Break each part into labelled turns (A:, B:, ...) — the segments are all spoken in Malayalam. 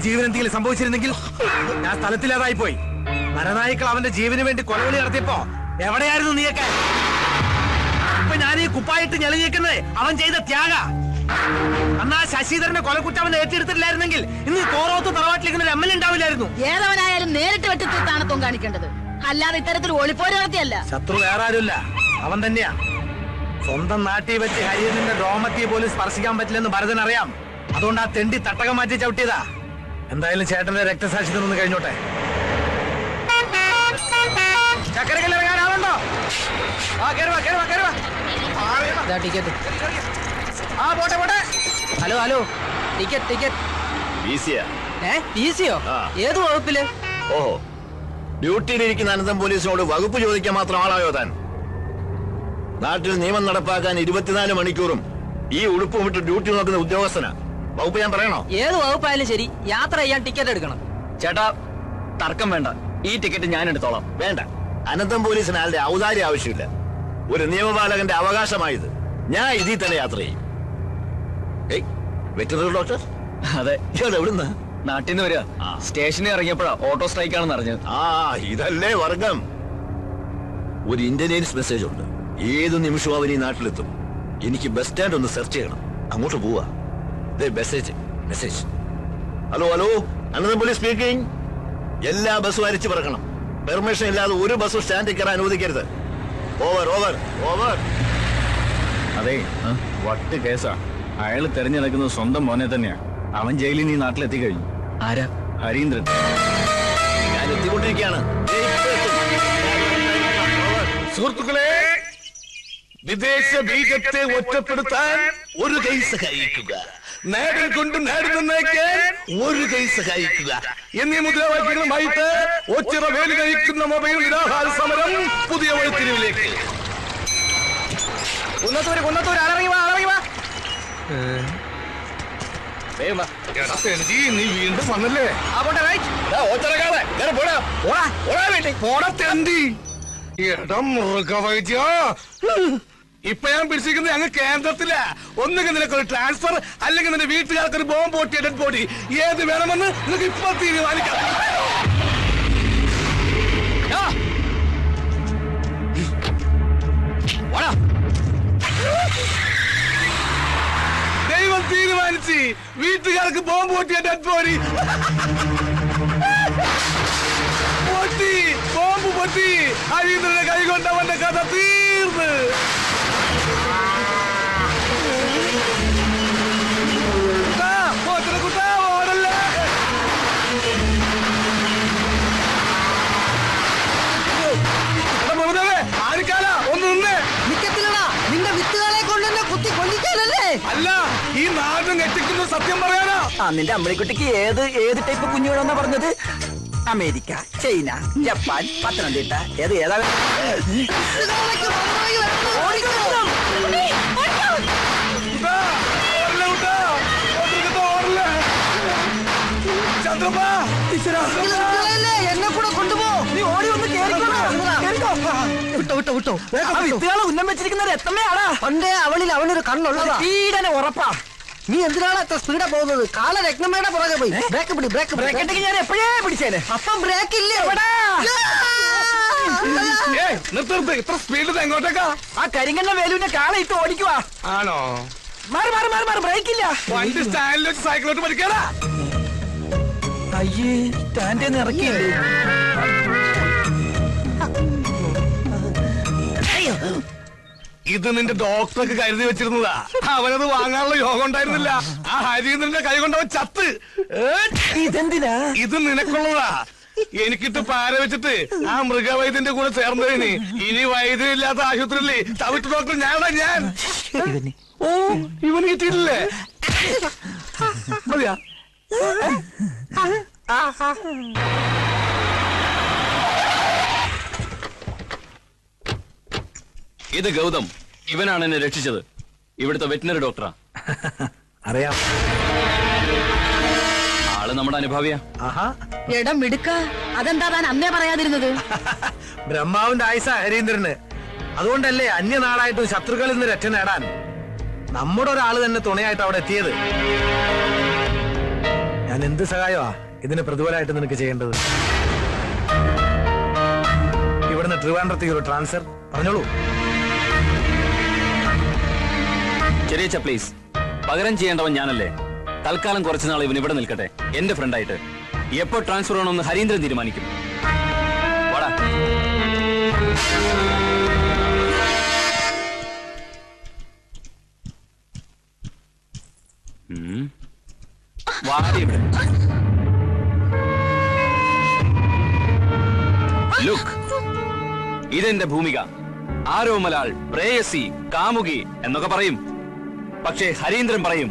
A: ജീവൻ എന്തെങ്കിലും സംഭവിച്ചിരുന്നെങ്കിൽ ഞാൻ സ്ഥലത്തിലേതായി പോയി. നരനായിക്കൾ അവന്റെ ജീവന് വേണ്ടി കൊലവിളി നടത്തിയപ്പോ എവിടെയായിരുന്നു നീയൊക്കെ? ഇപ്പൊ ഞാൻ ഈ കുപ്പായിട്ട് ഞെളിഞ്ഞേക്കുന്നത് അവൻ ചെയ്ത ത്യാഗ. അന്നാ ശശിധരന്റെ കൊലക്കുറ്റം അവൻ ഏറ്റെടുത്തിട്ടില്ലായിരുന്നെങ്കിൽ ഇന്ന് കോറോത്ത് തറവാട്ടിലേക്ക് ഒരു എംഎൽഎ ഉണ്ടാവില്ലായിരുന്നു.
B: ഏതവനായാലും നേരിട്ട് വെട്ടിത്താണത്വം കാണിക്കേണ്ടത്, അല്ലാതെ ഇത്തരത്തിൽ ഒളിപ്പോര് നടത്തിയല്ല.
A: ശത്രു വേറെ ആരുമില്ല, അവൻ തന്നെയാ. സ്വന്തം നാട്ടിൽ വെച്ച് ഹരിയന്റെ ഡോമത്തിയെ പോലും സ്പർശിക്കാൻ പറ്റില്ലെന്ന് ഭരതൻ അറിയാം. അതുകൊണ്ട് ആ തെണ്ടി തട്ടകം മാറ്റി ചവിട്ടിയതാ. എന്തായാലും ചേട്ടന്റെ രക്തസാക്ഷിത്വം ഒന്ന് കഴിഞ്ഞോട്ടെ. ചക്കരക്കല്ലിറങ്ങാനാവുണ്ടോ?
C: ഹലോ ഹലോ, ടിക്കറ്റ് ഏത് വകുപ്പില്?
D: ഓഹോ, ഡ്യൂട്ടിയിലിരിക്കുന്ന അനന്തം പോലീസിനോട് വകുപ്പ് ചോദിക്കാൻ മാത്രം ആളായോ താൻ? നാട്ടിൽ നിയമം നടപ്പാക്കാൻ 24 മണിക്കൂറും ഈ ഉടുപ്പും വിട്ട് ഡ്യൂട്ടി നോക്കുന്ന ഉദ്യോഗസ്ഥനാ. വകുപ്പ് ഞാൻ പറയണോ?
C: ഏത് വകുപ്പായാലും ശരി, യാത്ര ചെയ്യാൻ ടിക്കറ്റ് എടുക്കണം.
E: ചേട്ടാ, തർക്കം വേണ്ട, ഈ ടിക്കറ്റ് ഞാൻ എടുത്തോളാം.
D: വേണ്ട, അനന്തം പോലീസിന് ആളുടെ ഔദാര്യം ആവശ്യമില്ല. ഒരു നിയമപാലകന്റെ അവകാശമായത്. ഞാൻ ഇതിൽ തന്നെ യാത്ര ചെയ്യും. Veterinary doctor?
E: അതെ.
D: എവിടുന്ന?
E: നാട്ടിൽ നിന്ന് വരിക. സ്റ്റേഷനിൽ ഇറങ്ങിയപ്പോഴാ ഓട്ടോ സ്ട്രൈക്ക് ആണെന്ന് അറിഞ്ഞത്.
D: ഇതല്ലേ വർഗം. ഒരു ഇന്റലിജൻസ് മെസ്സേജ് ഉണ്ട്. ഏത് നിമിഷവും അവൻ ഈ നാട്ടിലെത്തും. എനിക്ക് ബസ് സ്റ്റാൻഡ് ഒന്ന് സെർച്ച് ചെയ്യണം. അങ്ങോട്ട് പോവാ. മെസ്സേജ്. ഹലോ ഹലോ, അനന്തം പോലീസ് സ്പീക്കിംഗ്. എല്ലാ ബസ്സും അരിച്ചു പറക്കണം. പെർമിഷൻ ഇല്ലാതെ ഒരു ബസ്സും സ്റ്റാൻഡിൽ കയറാൻ അനുവദിക്കരുത്. Over over over.
E: അതെ, വട്ട് കേസാ. അയാൾ തെരഞ്ഞെടുക്കുന്നത് സ്വന്തം മോനെ തന്നെയാ. അവൻ ജയിലിൽ നിന്ന് നാട്ടിലെത്തി കഴിഞ്ഞു.
C: ആരാ?
E: ഹരീന്ദ്രൻ.
D: ഞാൻ എത്തിക്കൊണ്ടിരിക്കുകയാണ്.
A: സുഹൃത്തുക്കളെ, വിദേശ ബീജത്തെ ഒറ്റപ്പെടുത്താൻ ഒരു കൈ സഹായിക്കുക, നാടിൽ കൊണ്ട് നാട് നന്നാക്കാൻ ഒരു കൈ സഹായിക്കുക എന്നീ മുദ്രാവാക്യങ്ങളുമായിട്ട് ഒച്ചിറ വേലി കഴിക്കുന്ന മൊബൈൽ നിരാഹാര സമരം പുതിയ വഴിത്തിരിവിലേക്ക്. നീ വീണ്ടും വന്നല്ലേ? ഇപ്പൊ ഞാൻ പിടിച്ചിരിക്കുന്നത് ഞങ്ങൾ കേന്ദ്രത്തിലാ. ഒന്നുകിൽ നിനക്കൊരു ട്രാൻസ്ഫർ, അല്ലെങ്കിൽ നിന്റെ വീട്ടുകാർക്കൊരു ബോംബ് പൊട്ടിയ ഡെഡ് ബോഡി. ഏത് വേണമെന്ന് നിനക്ക് ഇപ്പൊ തീരുമാനിക്കാം. ദൈവം തീരുമാനിച്ച് വീട്ടുകാർക്ക് ബോംബ് പൊട്ടിയ ഡെഡ് ബോഡി പൊട്ടി. ബോംബ് പൊട്ടി. ഹരീന്ദ്രന്റെ കൈ കൊണ്ട് അവന്റെ കഥ തീർന്ന്. ഓടല്ലേ? ആരിക്കാല ഒന്ന് നിന്ന്
C: നിന്റെ വിത്തുകളെ കൊണ്ട് തന്നെ കുത്തി കൊല്ലിക്കാനല്ലേ?
A: അല്ല, ഈ നാട് ഞെട്ടിക്കുന്ന സത്യം പറയാനാ.
C: നിന്റെ അമ്മണിക്കുട്ടിക്ക് ഏത് ടൈപ്പ് കുഞ്ഞുങ്ങളെന്നാ പറഞ്ഞത്? അമേരിക്ക, ചൈന, ജപ്പാൻ, പത്തനംതിട്ട, ഏതാ? എന്നെ കൂടെ കൊണ്ടുപോ. നീ ഓടി ഒന്ന് വിട്ടോ. വിത്തുകളെ ഉന്നം വെച്ചിരിക്കുന്നത് എത്തമ്മയാടാ. പണ്ടേ അവനൊരു കണ്ണുള്ളതാ. ഈടനെ ഉറപ്പാ. നീ എന്തിനാണ് എത്ര സ്പീഡാ പോകുന്നത്? കാല രത്നമ്മയുടെ പുറകെ പോയി. ബ്രേക്ക് ഉണ്ടെങ്കിൽ ഞാൻ എപ്പോഴേ പിടിച്ചേനെ. അപ്പം ബ്രേക്ക് ഇല്ലേ?
A: നിർത്ത്. ഇത്ര സ്പീഡിൽ എങ്ങോട്ടേക്കാ?
C: ആ കരിങ്കണ്ണ വേലുവിന്റെ കാളയിട്ട് ഓടിക്കുവാ.
A: ആണോ?
C: മാറി ബ്രേക്ക് ഇല്ല.
A: വണ്ടി സ്റ്റാൻഡിൽ വെച്ച് സൈക്കിളോട്ട് പഠിക്കാനാ.
C: അയ്യേ, സ്റ്റാൻഡിൽ ഇറക്കിയില്ലേ?
A: ഇത് നിന്റെ ഡോക്ടർക്ക് കരുതി വെച്ചിരുന്നതാ. അവനത് വാങ്ങാനുള്ള യോഗം ഉണ്ടായിരുന്നില്ല. ആ ഹരീന്ദ്രന്റെ കൈ കൊണ്ട് അവൻ ചത്ത്.
C: ഇതെന്തിനാ?
A: ഇത് നിനക്കുള്ളതാ. എനിക്കിട്ട് പാര വെച്ചിട്ട് ആ മൃഗവൈദ്യന്റെ കൂടെ ചേർന്നതിന് ഇനി വൈദ്യം ഇല്ലാത്ത ആശുപത്രിയില്ലേ തവിട്ട് ഡോക്ടർ ഞാൻ. ഓ, ഇവന് കിട്ടിയിട്ടില്ലേ? മതിയാ?
E: ഇത് ഗൗതം. ഇവനാണ് എന്നെ രക്ഷിച്ചത്. ഇവിടുത്തെ വെറ്റിനറി ഡോക്ടറാ.
A: അറിയാം.
E: ആള് നമ്മുടെ അനുഭാവിയാ.
B: ഇടം മിടുക്ക. അതെന്താ താൻ അന്നേ പറയാതിരുന്നത്?
A: ബ്രഹ്മാവിന്റെ ആയുസ ഹരീന്ദ്രന്. അതുകൊണ്ടല്ലേ അന്യനാടായിട്ടും ശത്രുക്കളിൽ നിന്ന് രക്ഷ നേടാൻ നമ്മുടെ ഒരാള് തന്നെ തുണയായിട്ട് അവിടെ എത്തിയത്. ഞാൻ ഞാൻ എന്ത് സഹായമാ ഇതിന് പ്രതിഫലമായിട്ട് നിനക്ക് ചെയ്യേണ്ടത്? ഇവിടുന്ന് ട്രിവാൻഡ്രത്തേക്ക് ഒരു ട്രാൻസ്ഫർ പറഞ്ഞോളൂ.
F: ചെറിയ പ്ലീസ്, പകരം ചെയ്യേണ്ടവൻ ഞാനല്ലേ. തൽക്കാലം കുറച്ചുനാൾ ഇവൻ ഇവിടെ നിൽക്കട്ടെ, എന്റെ ഫ്രണ്ടായിട്ട്. എപ്പോ ട്രാൻസ്ഫർ ആണെന്ന് ഹരീന്ദ്രൻ തീരുമാനിക്കും. വാടാ. വാടി ഇവിടെ. ലുക്ക്, ഇതെന്റെ ഭൂമിക. ആരോമലാൾ, പ്രേയസി, കാമുകി എന്നൊക്കെ പറയും. പക്ഷേ ഹരീന്ദ്രൻ പറയും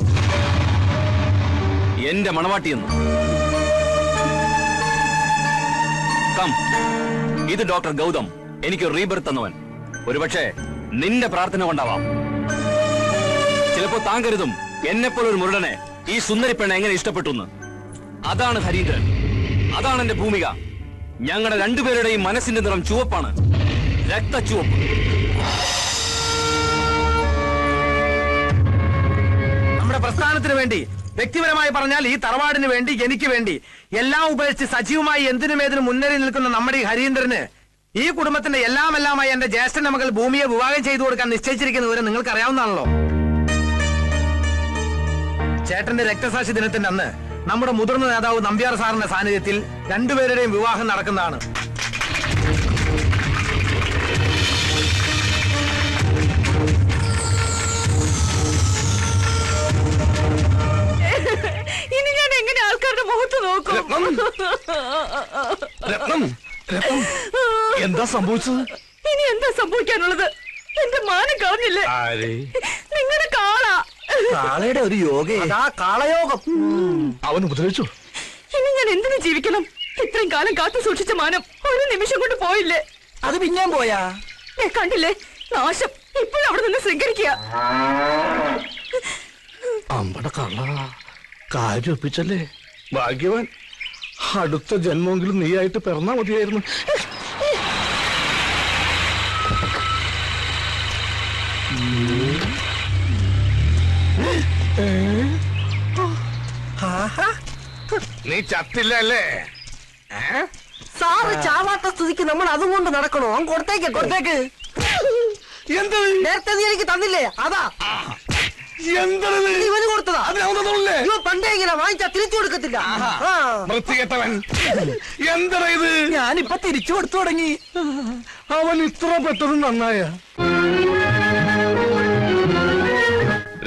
F: എന്റെ മണവാട്ടിയെന്ന്. കം, ഇത് ഡോക്ടർ ഗൗതം, എനിക്ക് റീബർത്ത് തന്നവൻ. ഒരുപക്ഷെ നിന്റെ പ്രാർത്ഥന കൊണ്ടാവാം. ചിലപ്പോ താൻ കരുതും എന്നെപ്പോലൊരു മുരടനെ ഈ സുന്ദരി പെണ്ണ എങ്ങനെ ഇഷ്ടപ്പെട്ടു എന്ന്. അതാണ് ഹരീന്ദ്രൻ, അതാണ് എന്റെ ഭൂമിക. ഞങ്ങളുടെ രണ്ടുപേരുടെയും മനസ്സിന്റെ നിറം ചുവപ്പാണ്, രക്തച്ചുവപ്പ്.
A: നമ്മുടെ പ്രസ്ഥാനത്തിന് വേണ്ടി, വ്യക്തിപരമായി പറഞ്ഞാൽ ഈ തറവാടിന് വേണ്ടി, എനിക്ക് വേണ്ടി എല്ലാം ഉപേക്ഷിച്ച് സജീവമായി എന്തിനും ഏതിനും മുന്നേറി നിൽക്കുന്ന നമ്മുടെ ഈ ഹരീന്ദ്രന് ഈ കുടുംബത്തിന്റെ എല്ലാമായി എന്റെ ജ്യേഷ്ഠന്റെ മകൾ ഭൂമിയെ വിവാഹം ചെയ്തു കൊടുക്കാൻ നിശ്ചയിച്ചിരിക്കുന്ന വിവരം നിങ്ങൾക്ക് അറിയാവുന്നതാണല്ലോ. ചേട്ടന്റെ രക്തസാക്ഷി ദിനത്തിന്റെ അന്ന് നമ്മുടെ മുതിർന്ന നേതാവ് നമ്പ്യാർ സാറിന്റെ സാന്നിധ്യത്തിൽ രണ്ടുപേരുടെയും വിവാഹം നടക്കുന്നതാണ്.
B: ഇനി ഞാൻ എങ്ങനെ ആൾക്കാരുടെ മുഖത്ത് നോക്കും?
E: എന്താ സംഭവിച്ചത്?
B: ഇനി എന്താ സംഭവിക്കാനുള്ളത്? എന്റെ മാനം കളഞ്ഞില്ലേ നിങ്ങളുടെ കാള?
C: കാളയുടെ ഒരു യോഗ, കാളയോഗം.
E: അവൻ ഉപദ്രവിച്ചു.
B: ഇനി ഞാൻ എന്തിനു ജീവിക്കണം? ഇത്രയും കാലം കാത്തു സൂക്ഷിച്ച മാനം ഒരു നിമിഷം കൊണ്ട് പോയില്ലേ?
C: അത് പിന്നെയും പോയാ?
B: കണ്ടില്ലേ നാശം? ഇപ്പോഴും അവിടെ നിന്ന് സ്വീകരിക്കുക.
E: അമ്പട കള്ള, കാര്യം ഒപ്പിച്ചല്ലേ? ഭാഗ്യവാൻ. അടുത്ത ജന്മമെങ്കിലും നീയായിട്ട് പിറന്നാ മതിയായിരുന്നു. നീ ചത്തില്ല അല്ലേ?
C: സാറ് ചാവാത്ത സ്ഥിതിക്ക് നമ്മൾ അതും കൊണ്ട് നടക്കണോ? കൊടുത്തേക്ക് കൊടുത്തേക്ക്.
E: എന്ത്
C: നേരത്തെ നീ എനിക്ക് തന്നില്ലേ? അതാ
E: എന്താണ്
C: ഇവന് കൊടുത്തതാ. ഇവ പണ്ടേ ഇങ്ങനെ വാങ്ങിച്ചാ തിരിച്ചു കൊടുക്കത്തില്ല.
E: വൃത്തികെട്ടവൻ. എന്താ ഇത്?
C: ഞാനിപ്പൊ തിരിച്ചു കൊടുത്തു തുടങ്ങി.
E: അവൻ ഇത്ര പെട്ടെന്ന് നന്നായ?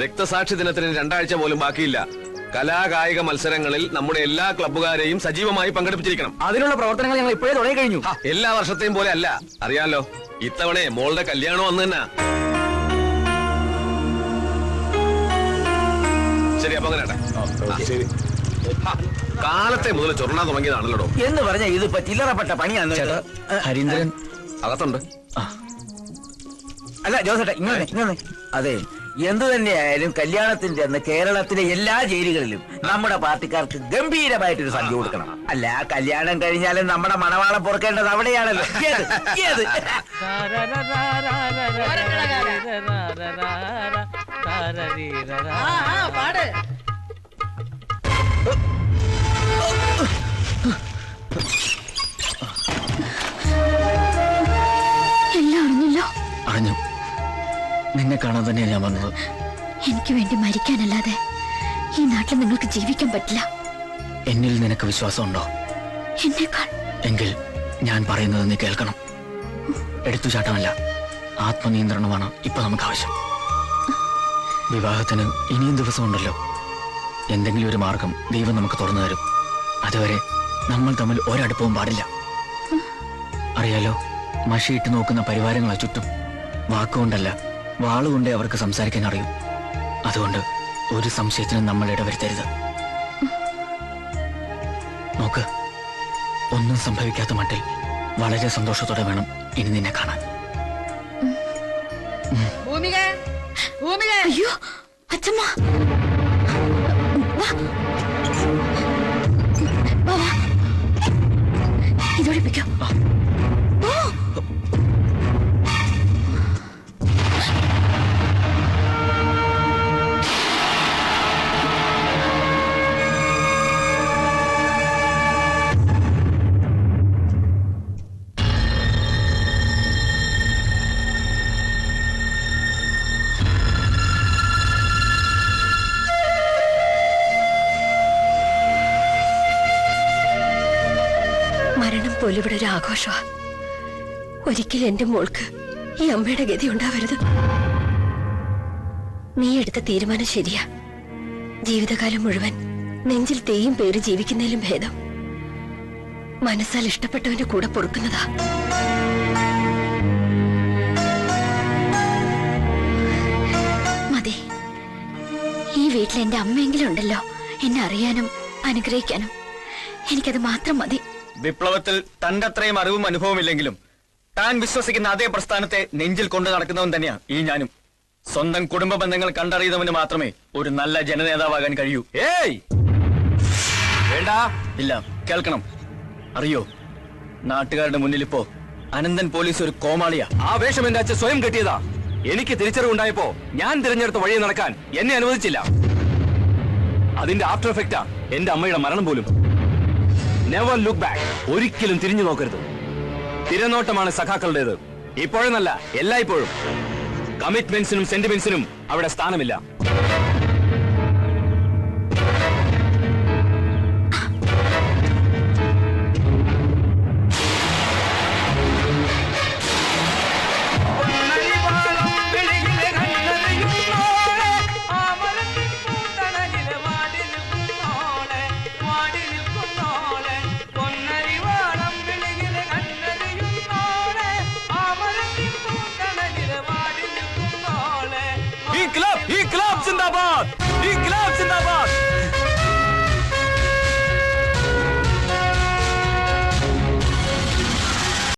F: രക്തസാക്ഷി ദിനത്തിന് 2 ആഴ്ച പോലും ബാക്കിയില്ല. കലാകായിക മത്സരങ്ങളിൽ നമ്മുടെ എല്ലാ ക്ലബ്ബുകാരെയും സജീവമായി പങ്കെടുപ്പിച്ചിരിക്കണം.
C: അതിനുള്ള പ്രവർത്തനങ്ങൾ ഞങ്ങൾ ഇപ്പോഴേ തുടങ്ങി കഴിഞ്ഞു.
F: എല്ലാ വർഷത്തെയും പോലെ അല്ല, അറിയാലോ. ഇത്തവണ മോളുടെ കല്യാണം വന്നു തന്നെ. ശരി, അപ്പൊ അങ്ങനെ
E: ശരി.
F: കാലത്തെ മുതൽ ചൊറണാൻ തുടങ്ങിയതാണല്ലോ.
C: എന്ന് പറഞ്ഞ ഇതിപ്പോ ചില്ലറപ്പെട്ട പണിയാണ്.
F: ഹരീന്ദ്രൻ അകത്തുണ്ട്.
C: അല്ല ജോസേട്ടാ, ഇങ്ങനെ അതെ, എന്തു തന്നെയായാലും കല്യാണത്തിന്റെ അന്ന് കേരളത്തിലെ എല്ലാ ജയിലുകളിലും നമ്മുടെ പാർട്ടിക്കാർക്ക് ഗംഭീരമായിട്ടൊരു സംഖ്യ കൊടുക്കണം. അല്ല, കല്യാണം കഴിഞ്ഞാലും നമ്മുടെ മണവാളം പൊറുക്കേണ്ടത് അവിടെയാണല്ലോ.
G: എല്ലാം അറിഞ്ഞല്ലോ.
F: അറിഞ്ഞു. നിന്നെ കാണാൻ തന്നെയാണ് ഞാൻ വന്നത്.
G: എനിക്ക് വേണ്ടി മരിക്കാനല്ലാതെ ഈ നാട്ടിൽ നിങ്ങൾക്ക് ജീവിക്കാൻ പറ്റില്ല.
F: എന്നിൽ നിനക്ക് വിശ്വാസമുണ്ടോ?
G: എന്നേക്കാൾ.
F: എങ്കിൽ ഞാൻ പറയുന്നത് നീ കേൾക്കണം. എടുത്തുചാട്ടമല്ല, ആത്മനിയന്ത്രണമാണ് ഇപ്പൊ നമുക്ക് ആവശ്യം. വിവാഹത്തിന് ഇനിയും ദിവസമുണ്ടല്ലോ. എന്തെങ്കിലും ഒരു മാർഗം ദൈവം നമുക്ക് തുറന്നു തരും. അതുവരെ നമ്മൾ തമ്മിൽ ഒരടുപ്പവും പാടില്ല. അറിയാലോ, മഷിയിട്ട് നോക്കുന്ന പരിവാരങ്ങളാ ചുറ്റും. വാക്കുകൊണ്ടല്ല, വാളുകൊണ്ടേ അവർക്ക് സംസാരിക്കാൻ അറിയും. അതുകൊണ്ട് ഒരു സംശയത്തിനും നമ്മൾ ഇടവരുത്തരുത്. നോക്ക്, ഒന്നും സംഭവിക്കാത്ത മട്ടിൽ വളരെ സന്തോഷത്തോടെ വേണം ഇനി നിന്നെ കാണാൻ.
G: അയ്യോ അച്ഛമ്മ, ഇതൊഴിപ്പിക്കോ.
B: മരണം പോലും ഇവിടെ ഒരു ആഘോഷമാ. ഒരിക്കലും എന്റെ മോൾക്ക് ഈ അമ്മയുടെ ഗതി ഉണ്ടാവരുത്. നീ എടുത്ത തീരുമാനം ശരിയാ. ജീവിതകാലം മുഴുവൻ നെഞ്ചിൽ തേയും പേര് ജീവിക്കുന്നതിലും ഭേദം മനസ്സാൽ ഇഷ്ടപ്പെട്ടവന്റെ കൂടെ പൊറുക്കുന്നതാ.
G: മതി. ഈ വീട്ടിൽ എന്റെ അമ്മയെങ്കിലും ഉണ്ടല്ലോ എന്നെ അറിയാനും അനുഗ്രഹിക്കാനും. എനിക്കത് മാത്രം മതി.
E: വിപ്ലവത്തിൽ തന്റെ അത്രയും അറിവും അനുഭവമില്ലെങ്കിലും താൻ വിശ്വസിക്കുന്ന അതേ പ്രസ്ഥാനത്തെ നെഞ്ചിൽ കൊണ്ടു നടക്കുന്നവൻ തന്നെയാ ഈ ഞാനും. സ്വന്തം കുടുംബ ബന്ധങ്ങൾ കണ്ടറിയുന്നവന് മാത്രമേ ഒരു നല്ല ജനനേതാവാകാൻ കഴിയൂ.
F: ഏയ് വേണ്ട.
E: ഇല്ല, കേൾക്കണം. അറിയോ, നാട്ടുകാരുടെ മുന്നിൽ ഇപ്പോ അനന്തൻ പോലീസ് ഒരു കോമാളിയാ.
F: ആ വേഷം എന്റെ അച്ഛൻ സ്വയം കെട്ടിയതാ. എനിക്ക് തിരിച്ചറിവുണ്ടായപ്പോ ഞാൻ തിരഞ്ഞെടുത്ത വഴി നടക്കാൻ എന്നെ അനുവദിച്ചില്ല. അതിന്റെ ആഫ്റ്റർ എഫക്റ്റാ എന്റെ അമ്മയുടെ മരണം പോലും. Never look back. ഒരിക്കലും തിരിഞ്ഞു നോക്കരുത്. തിരനോട്ടമാണ് സഖാക്കളുടേത്. ഇപ്പോഴെന്നല്ല, എല്ലായ്പ്പോഴും. കമ്മിറ്റ്മെന്റ്സിനും സെന്റിമെന്റ്സിനും അവിടെ സ്ഥാനമില്ല.